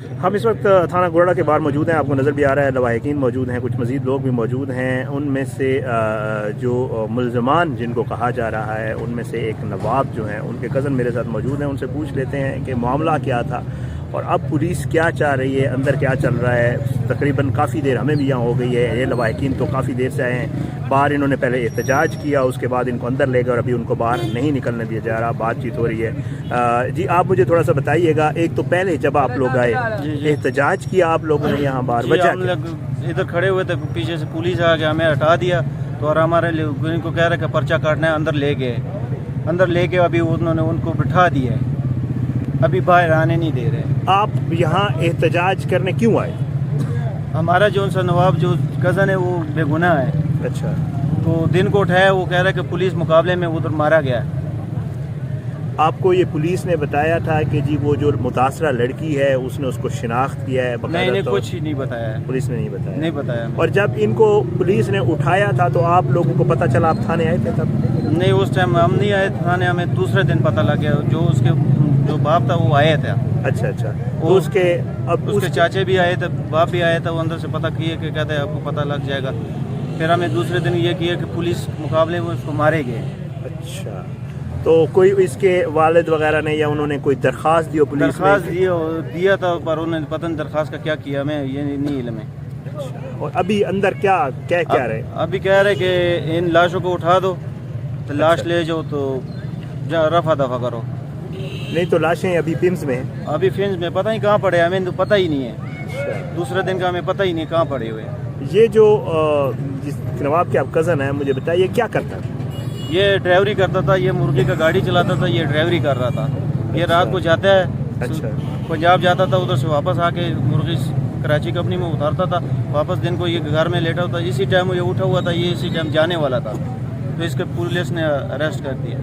हम इस वक्त थाना गोड़ा के बाहर मौजूद हैं। आपको नज़र भी आ रहा है लवाहिकीन मौजूद हैं, कुछ मज़ीद लोग भी मौजूद हैं। उनमें से जो मुल्ज़मान जिनको कहा जा रहा है उनमें से एक नवाब जो हैं उनके कज़न मेरे साथ मौजूद हैं। उनसे पूछ लेते हैं कि मामला क्या था और अब पुलिस क्या चाह रही है, अंदर क्या चल रहा है। तकरीबन काफ़ी देर हमें भी यहाँ हो गई है। ये लवाहिकीन तो काफ़ी देर से आए हैं। बाहर इन्होंने पहले एहतजाज किया, उसके बाद इनको अंदर ले गए और अभी उनको बाहर नहीं निकलने दिया जा रहा। बातचीत हो रही है। जी आप मुझे थोड़ा सा बताइएगा, एक तो पहले जब आप लोग आए एहतजाज किया आप लोगों ने यहाँ बाहर, वजह इधर खड़े हुए थे, पीछे से पुलिस आ गया, हमें हटा दिया तो और हमारे इनको कह रहे कि पर्चा काटना है। अंदर ले गए, अंदर ले के अभी उन्होंने उनको बिठा दिया है, अभी बाहर आने नहीं दे रहे। आप यहाँ एहतजाज करने क्यों आए? हमारा जो सा नवाब जो कज़न है वो बेगुनाह है। अच्छा, तो दिन को उठाया, वो कह रहा है कि पुलिस मुकाबले में उधर मारा गया है। आपको ये पुलिस ने बताया था कि जी वो जो मुतासरा लड़की है उसने उसको शिनाख्त किया है? नहीं, इन्हें कुछ ही नहीं बताया है, पुलिस ने नहीं बताया? नहीं बताया। और जब इनको पुलिस ने उठाया था तो आप लोगों को पता चला, आप थाने आए थे तब? नहीं, उस टाइम हम नहीं आए थाने, हमें दूसरे दिन पता लग गया। जो उसके जो बाप था वो आया था। अच्छा अच्छा, तो उसके अब उसके चाचे भी आए थे, बाप भी आया था। वो अंदर से पता किए कि कहते हैं आपको पता लग जाएगा। फिर हमें दूसरे दिन ये किया कि पुलिस मुकाबले में उसको मारे गए। अच्छा, तो कोई इसके वालिद वगैरह ने या उन्होंने कोई दरख्वास्त दी? पुलिस दरख्वास्त दिया था पर उन्होंने पता नहीं दरख्वास्त का क्या किया, हमें ये नहीं इल्म है। अच्छा, और अभी अंदर क्या क्या कह रहे हैं? अभी कह रहे कि इन लाशों को उठा दो, तो लाश ले जाओ तो रफा दफा करो। नहीं तो लाशें अभी पिम्स में हैं? अभी फिंस में पता नहीं कहाँ पड़े, हमें तो पता ही नहीं है। दूसरे दिन का हमें पता ही नहीं कहाँ पड़े हुए। ये जो जिस नवाब के आप कज़न हैं, मुझे बताइए क्या करता है? ये ड्राइवरी करता था, ये मुर्गी का गाड़ी चलाता था, ये ड्राइवरी कर रहा था। ये रात को जाता है, अच्छा, पंजाब जाता था, उधर से वापस आके मुर्गी कराची कंपनी में उतारता था, वापस दिन को ये घर में लेटा होता। इसी टाइम ये उठा हुआ था, ये इसी टाइम जाने वाला था, तो इसके पुलिस ने अरेस्ट कर दिया।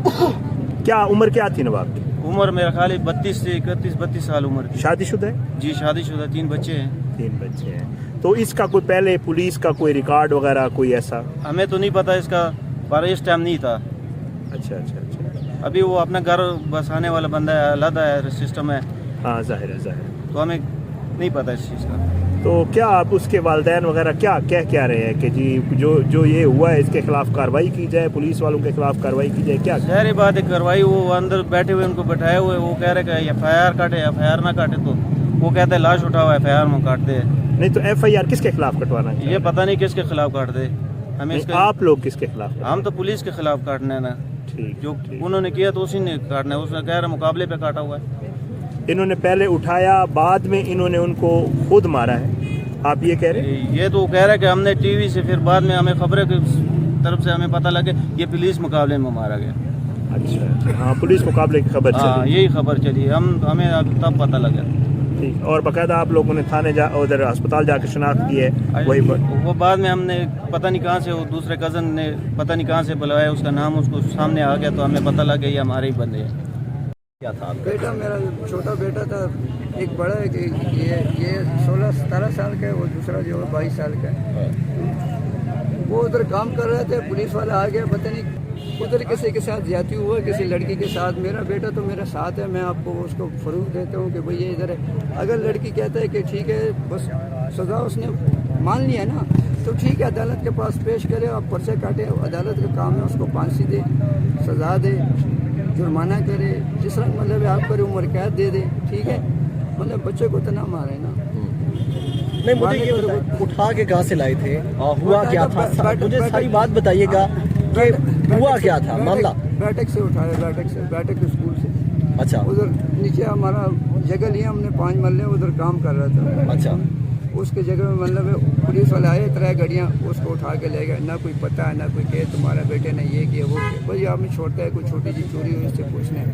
क्या उम्र क्या थी नवाब की? उम्र मेरा ख्याल 32 से 32 साल उम्र की। शादीशुदा है? जी शादीशुदा, 3 बच्चे हैं। 3 बच्चे हैं। तो इसका कोई पहले पुलिस का कोई रिकॉर्ड वगैरह कोई ऐसा? हमें तो नहीं पता इसका, पर इस टाइम नहीं था। अच्छा अच्छा अच्छा, अभी वो अपना घर बसाने वाला बंदा है, अलग है, सिस्टम है। हाँ जाहिर है, जाहिर है। तो हमें नहीं पता इस चीज़ का। तो क्या आप उसके वालिदैन वगैरह क्या कह रहे हैं कि जी जो ये हुआ है इसके खिलाफ कार्रवाई की जाए, पुलिस वालों के खिलाफ कार्रवाई की जाए? क्या सारी बात है कार्रवाई। वो अंदर बैठे हुए उनको बैठाए हुए, वो कह रहे कि FIR काटे, FIR ना काटे तो वो कहते हैं लाश उठाओ, FIR में काट दे। नहीं तो FIR किसके खिलाफ कटवाना है? ये पता नहीं किसके खिलाफ काट दे हमें। आप लोग किसके खिलाफ? हम तो पुलिस के खिलाफ काटना है ना। ठीक, जो उन्होंने किया तो उसी ने काटना है। उसने कह रहा मुकाबले पे काटा हुआ है। इन्होंने पहले उठाया, बाद में इन्होंने उनको खुद मारा है, आप ये कह रहे हैं? ये तो कह रहा है कि हमने टीवी से, फिर बाद में हमें खबरें की तरफ से हमें पता लगे ये पुलिस मुकाबले में मारा गया। अच्छा, हाँ पुलिस मुकाबले की खबर चली? यही खबर चली, हमें तब पता लगा। ठीक, और बाकायदा आप लोगों ने थाने उधर अस्पताल जाकर शनाख्त की है? वही वो बाद में हमने पता नहीं कहाँ से, वो दूसरे कज़न ने पता नहीं कहाँ से बुलाया, उसका नाम उसको सामने आ गया तो हमें पता लगा ये हमारे ही बंदे हैं। क्या था? बेटा, मेरा छोटा बेटा था, एक बड़ा है कि ये 16-17 साल का है, वो दूसरा जो 22 साल का है। वो उधर काम कर रहे थे, पुलिस वाला आ गया, पता नहीं उधर किसी के साथ ज्यादती हुआ, किसी लड़की के साथ। मेरा बेटा तो मेरा साथ है, मैं आपको उसको फरूख देता हूँ कि भाई ये इधर है। अगर लड़की कहता है कि ठीक है बस सज़ा उसने मान लिया ना तो ठीक है, अदालत के पास पेश करे, आप पर्चे काटे, अदालत का काम है उसको फांसी दे, सज़ा दे, जुर्माना करे, जिस तरह मतलब आप करे, उम्र कैद दे दे, ठीक है। मतलब बच्चे को तो ना मारे ना। नहीं, मुझे ये उठा के कहाँ से लाए थे, हुआ क्या था, मुझे सारी बात बताइएगा कि हुआ क्या था मामला? बैठक से उठाया, बैठक स्कूल से। अच्छा, उधर नीचे हमारा जगह लिया हमने, 5 मरले, उधर काम कर रहा था। अच्छा, उसके जगह में मतलब पुलिस वाले आए, 3 गाड़ियाँ, उसको उठा के ले गए। ना कोई पता है, ना कोई कहे तुम्हारा बेटे ने ये किया वो किया। भाई आदमी छोड़ता है, कोई छोटी सी चोरी हुई इससे पूछने,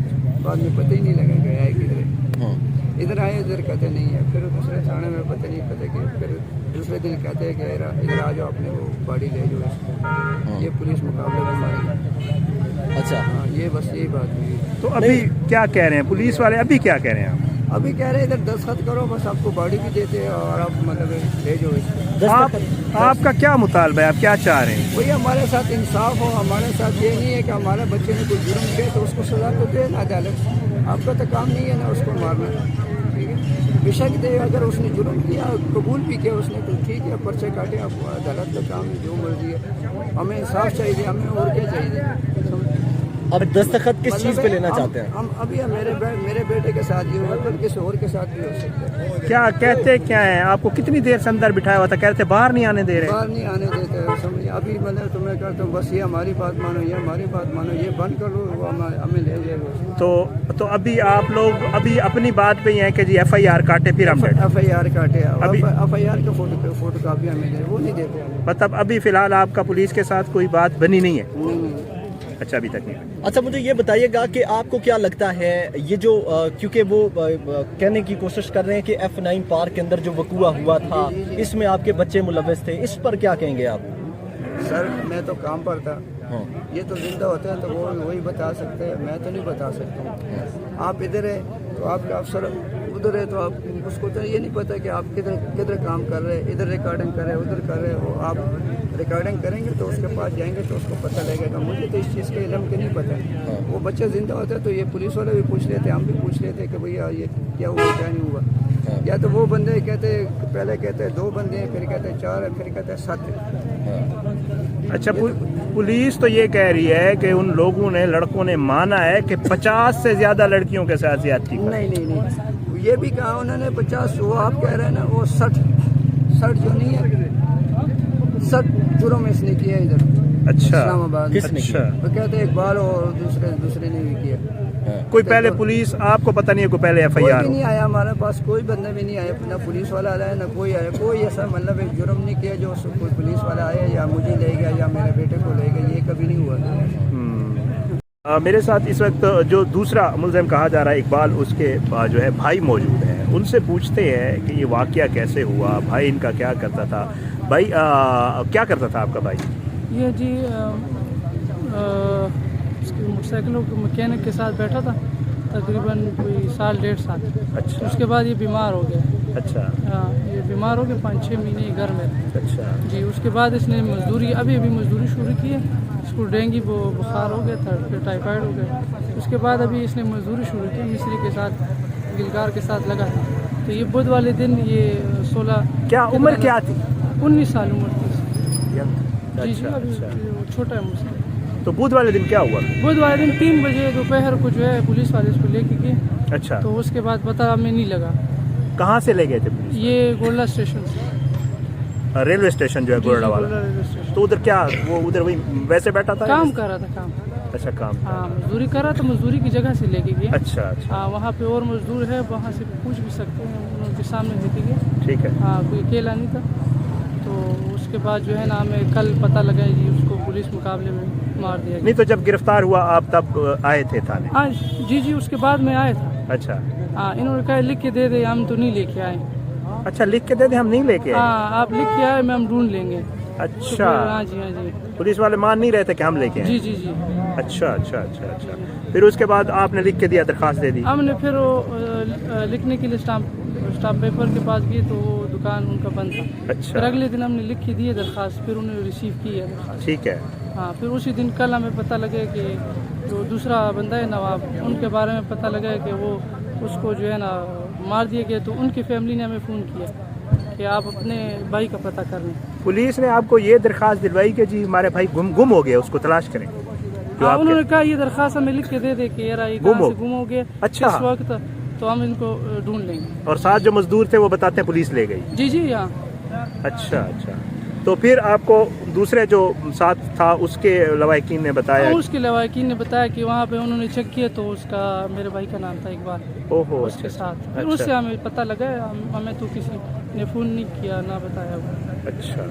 बाद में पता ही नहीं लगा गया है किधर। इधर आए, इधर कहते नहीं है, फिर दूसरे थाने में पता नहीं पता कि फिर दूसरे दिन कहते हैं कि इधर आ जाओ, अपने वो गाड़ी ले जाओ इसको, ये पुलिस मुकाबले में मारी। अच्छा, हाँ, ये बस यही बात हुई। तो अभी क्या कह रहे हैं पुलिस वाले? अभी क्या कह रहे हैं? अभी कह रहे हैं इधर दस्तखत करो, बस आपको गाड़ी भी देते हैं और आप मतलब ले जाओ इसको। आपका क्या मुतालबा है, आप क्या चाह रहे हैं? वही हमारे साथ इंसाफ हो, हमारे साथ ये नहीं है कि हमारे बच्चे ने कोई जुर्म किया तो उसको सजा तो दे ना अदालत। आपका तो काम नहीं है ना उसको मारना, ठीक है। बेशक दे, अगर उसने जुर्म किया कबूल भी किया उसने तो ठीक है, पर्चे काटे, अब अदालत का काम है, जो मर्जी है, हमें इंसाफ चाहिए, हमें और क्या चाहिए। अब दस्तखत किस चीज़ पे लेना चाहते हैं? हम अभी मेरे बेटे के साथ ही हुआ, कल किसी और के साथ भी हो सकता है। क्या कहते क्या है आपको? कितनी देर से अंदर बिठाया हुआ था? कह रहे थे बाहर नहीं आने दे रहे। बाहर नहीं आने देते, समझिए। अभी मैंने तुम्हें कहता हूँ बस ये हमारी बात मानो, ये हमारी बात मानो, ये बंद कर लो, वो हमें ले जाएगा। तो अभी आप लोग अभी अपनी बात पे ही हैं कि जी FIR काटे फिर हम FIR काटे, अभी FIR का फोटो कापी हमें दे, वो नहीं देते। मतलब अभी फिलहाल आपका पुलिस के साथ कोई बात बनी नहीं है? नहीं। अच्छा, अभी तक नहीं। अच्छा, मुझे ये बताइएगा कि आपको क्या लगता है ये जो क्योंकि वो कहने की कोशिश कर रहे हैं कि F9 पार्क के अंदर जो वकूआ हुआ था इसमें आपके बच्चे मुलव्वस थे, इस पर क्या कहेंगे आप? सर मैं तो काम पर था, ये तो जिंदा होते हैं तो वो वही बता सकते हैं, मैं तो नहीं बता सकता। आप इधर है तो आपका अफसर उधर है, तो आप उसको तो ये नहीं पता कि आप किधर काम कर रहे हैं, इधर रिकॉर्डिंग कर रहे हैं, उधर कर रहे हैं। वो आप रिकॉर्डिंग करेंगे तो उसके पास जाएंगे तो उसको पता लगेगा। मुझे तो इस चीज़ के इल्म के नहीं पता। वो बच्चा जिंदा होता है तो ये पुलिस वाले भी पूछ लेते, हम भी पूछ लेते कि भैया ये क्या हुआ क्या नहीं हुआ। या तो वो बंदे कहते, पहले कहते 2 बंदे हैं, फिर कहते 4 है, फिर कहते 7 है। अच्छा, पुलिस तो ये कह रही है कि उन लोगों ने, लड़कों ने माना है कि 50 से ज्यादा लड़कियों के साथ ज्यादती की। नहीं, ये भी कहा उन्होंने 50, वो आप कह रहे हैं ना, वो 60 जो नहीं है, 60 जुर्म इसने किया इधर। अच्छा, इस्लामाबाद। किसने किया? वो कहते हैं इकबाल और दूसरे ने भी किया। कोई पहले पुलिस, आपको पता नहीं है कोई पहले कोई FIR? भी नहीं आया हमारे पास, कोई बंदा भी नहीं आया, ना पुलिस वाला आया ना कोई आया, कोई ऐसा मतलब एक जुर्म नहीं किया जो कोई पुलिस वाला आया या मुझे ले गया या मेरे बेटे को ले गया, ये कभी नहीं हुआ। मेरे साथ इस वक्त जो दूसरा मुलज़िम कहा जा रहा है इकबाल, उसके जो है भाई मौजूद है। उनसे पूछते हैं कि ये वाक़या कैसे हुआ, भाई इनका क्या करता था। भाई क्या करता था आपका भाई? ये जी मोटरसाइकिलों के मैकेनिक के साथ बैठा था तकरीबन कोई 1.5 साल। अच्छा। उसके बाद ये बीमार हो गया। अच्छा। हाँ, ये बीमार हो गया, 5-6 महीने घर में। अच्छा जी, उसके बाद इसने मजदूरी अभी मजदूरी शुरू की है। इसको डेंगू बुखार हो गया था, फिर टाइफाइड हो गया। उसके बाद अभी इसने मजदूरी शुरू की, मिस्त्री के साथ, गिलकार के साथ लगा। तो ये बुध वाले दिन ये 16, क्या उम्र क्या थी? 19 साल उम्र थी। जी जी, अच्छा, अभी अच्छा। छोटा है मुझसे। तो बुध वाले दिन क्या हुआ? बुध वाले दिन 3 बजे दोपहर को जो है पुलिस वाले इसको लेके गए। अच्छा। तो उसके बाद पता हमें नहीं लगा। कहाँ से ले गए थे पुलिस? ये गोल्डा स्टेशन से, रेलवे स्टेशन जो है गोरडा वाला। गोल्डा रेलवे स्टेशन। तो उधर क्या वो उधर वही वैसे बैठा था? काम कर रहा था, काम। अच्छा, काम। हाँ, मजदूरी कर रहा था, मजदूरी की जगह से लेके गए। अच्छा, अच्छा। हाँ, वहाँ पे और मजदूर है, वहाँ से पूछ भी सकते हैं, उनके सामने लेके गए। ठीक है। हाँ, कोई अकेला नहीं था। तो उसके बाद जो है ना हमें कल पता लगा जी उसको पुलिस मुकाबले में मार दिया गया। नहीं तो जब गिरफ्तार हुआ आप तब आए थे थाने? हाँ जी, उसके बाद में आया था। अच्छा। हाँ, इन्होंने कहा लिख के दे दे, हम तो नहीं लेके आए। अच्छा, लिख के दे दे, हम नहीं लेके आए? हाँ, आप लिख के आए, मैं हम ढूंढ लेंगे। अच्छा। हाँ जी, हाँ जी। पुलिस वाले मान नहीं रहे थे कि हम लेके आए? जी जी जी। अच्छा अच्छा अच्छा अच्छा। फिर उसके बाद आपने लिख के दिया, दरखास्त दे दी? हमने फिर वो लिखने के लिए स्टाम्प पेपर के पास गए तो वो दुकान उनका बंद था। अच्छा। फिर अगले दिन हमने लिख के दिए दरखास्त, फिर उन्होंने रिसीव की है दरखास्त। ठीक है। हाँ, फिर उसी दिन कल हमें पता लगे कि जो दूसरा बंदा है नवाब, उनके बारे में पता लगा कि वो उसको जो है ना मार दिया गया। तो उनकी फैमिली ने हमें फ़ोन किया कि आप अपने भाई का पता कर लें। पुलिस ने आपको ये दरखास्त दिलवाई कि जी हमारे भाई गुम हो गया, उसको तलाश करें? हाँ, उन्होंने कहा ये दरखास्त हमें लिख के दे दे कि यार ये कहाँ से गुम हो गया। अच्छा। इस वक्त तो हम इनको ढूंढ लेंगे। और साथ जो मजदूर थे वो बताते हैं पुलिस ले गई? जी जी। हाँ। अच्छा अच्छा। तो फिर आपको दूसरे जो साथ था उसके लवाहिकीन ने बताया? उसके लवाहिकीन ने बताया कि वहाँ पे उन्होंने चेक किया तो उसका मेरे भाई का नाम था इकबाल। ओहो। उसके साथ फिर अच्छा। उससे हमें पता लगा, हमें तो किसी ने फ़ोन नहीं किया ना बताया। अच्छा,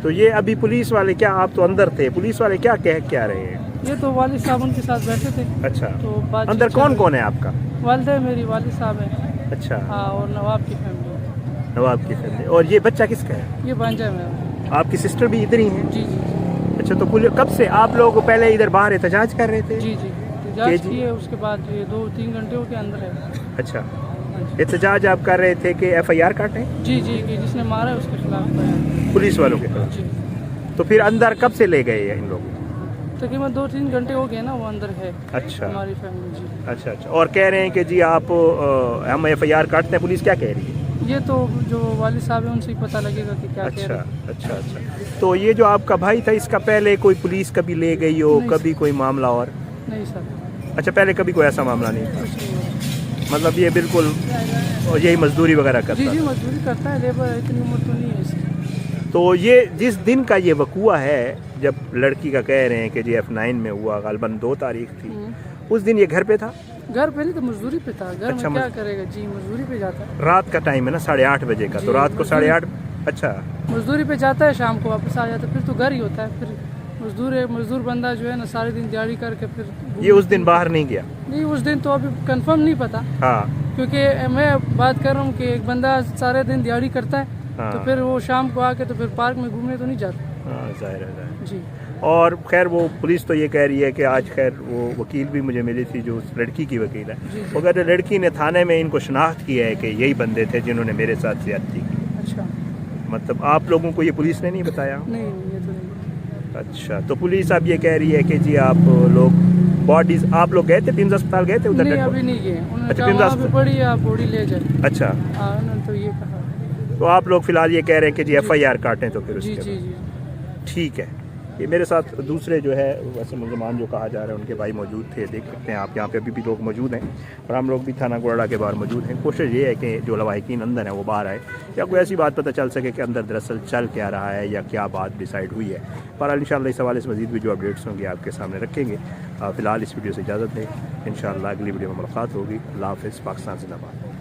तो ये अभी पुलिस वाले क्या, आप तो अंदर थे, पुलिस वाले क्या कह क्या रहे हैं? ये तो वालिद साहब उनके साथ बैठे थे। अच्छा। तो बातचीत अंदर कौन कौन है आपका? वालिद है मेरी, वालिद साहब है। अच्छा। हाँ, और नवाब की फैमिली। नवाब की फैमिली। और ये बच्चा किसका है? ये भांजा है मेरा। आपकी सिस्टर भी इधर ही है? जी जी। अच्छा, तो कब से आप लोग पहले इधर बाहर एहतजाज कर रहे थे? जी जी, एहतजाज किए, उसके बाद ये 2-3 घंटे के अंदर है। अच्छा, एहतजाज आप कर रहे थे कि FIR काटें? जी जी, कि जिसने मारा है उसके खिलाफ बयान। पुलिस वालों के खिलाफ? जी। तो फिर अंदर कब से ले गए इन लोगों? तकरीबन 2-3 घंटे हो गए ना वो अंदर है अच्छा हमारी फैमिली जी। अच्छा अच्छा। और कह रहे हैं कि जी आप हम FIR काटते हैं, पुलिस क्या कह रही है? ये तो जो वालिद साहब है उनसे ही पता लगेगा कि क्या कह अच्छा रहे हैं। अच्छा अच्छा। तो ये जो आपका भाई था, इसका पहले कोई पुलिस कभी ले गई हो, नहीं, कभी कोई मामला? और नहीं सर, अच्छा, पहले कभी कोई ऐसा मामला नहीं था? कुछ नहीं हुआ। मतलब ये बिल्कुल यही मजदूरी वगैरह जी करता जी था? मजदूरी करता है, लेबर है, इतनी उम्र तो नहीं है इसकी। तो ये जिस दिन का ये वकूआ है, जब लड़की का कह रहे हैं कि जी F9 में हुआ, गालबन 2 तारीख थी, उस दिन ये घर पे था? घर पहले तो मजदूरी पे था, घर अच्छा, में क्या करेगा जी, मजदूरी पे जाता है। रात का टाइम है ना, 8:30 बजे का, तो जी, रात को मजदूरी- 8:30। अच्छा मजदूरी पे जाता है, शाम को वापस आ जाता है, फिर तो घर ही होता है। फिर मजदूर बंदा जो है ना सारे दिन दिहाड़ी करके फिर ये उस दिन बाहर नहीं गया? नहीं, उस दिन तो अभी कंफर्म नहीं पता, हाँ क्योंकि मैं बात कर रहा हूँ कि एक बंदा सारे दिन दिहाड़ी करता है हाँ। तो फिर वो शाम को आके तो फिर पार्क में घूमने तो नहीं जाता हाँ, जाहिर है जाहिर है। जी। और खैर वो पुलिस तो ये कह रही है कि आज खैर वो वकील भी मुझे मिली थी जो उस लड़की की वकील है, वो कह रहे लड़की ने थाने में इनको शनाख्त किया है कि यही बंदे थे जिन्होंने मेरे साथ ज्यादती की। अच्छा, मतलब आप लोगों को ये पुलिस ने नहीं बताया? नहीं ये तो नहीं। अच्छा, तो पुलिस अब ये कह रही है कि जी आप लोग बॉडीज, आप लोग गए थे पिम्स अस्पताल, गए थे उधर? नहीं डेड अभी बॉडी? नहीं गए, उन्होंने अच्छा, कहा पिम्स वहाँ पे अस्पताल। पड़ी है, आप बॉडी ले जाए। अच्छा, उन्होंने तो ये कहा। तो आप लोग फिलहाल ये कह रहे हैं कि जी FIR काटें तो फिर जी उसके जी बाद। जी। ठीक है। ये मेरे साथ दूसरे जो है वैसे मुसलमान जो कहा जा रहा है उनके भाई मौजूद थे, देख सकते हैं आप यहाँ पे अभी भी लोग मौजूद हैं और हम लोग भी थाना गोड़ा के बाहर मौजूद हैं। कोशिश ये है कि जो लवाहिकीन अंदर हैं वो बाहर आए, या कोई ऐसी बात पता चल सके कि अंदर दरअसल चल क्या रहा है या क्या बात डिसाइड हुई है। पर इंशाल्लाह इस हवाले से मज़ीद भी जो अपडेट्स होंगे आपके सामने रखेंगे। फ़िलहाल इस वीडियो से इजाज़त दें, इंशाल्लाह अगली वीडियो में मुलाकात होगी। अल्लाह हाफ़िज़। पाकिस्तान ज़िंदाबाद।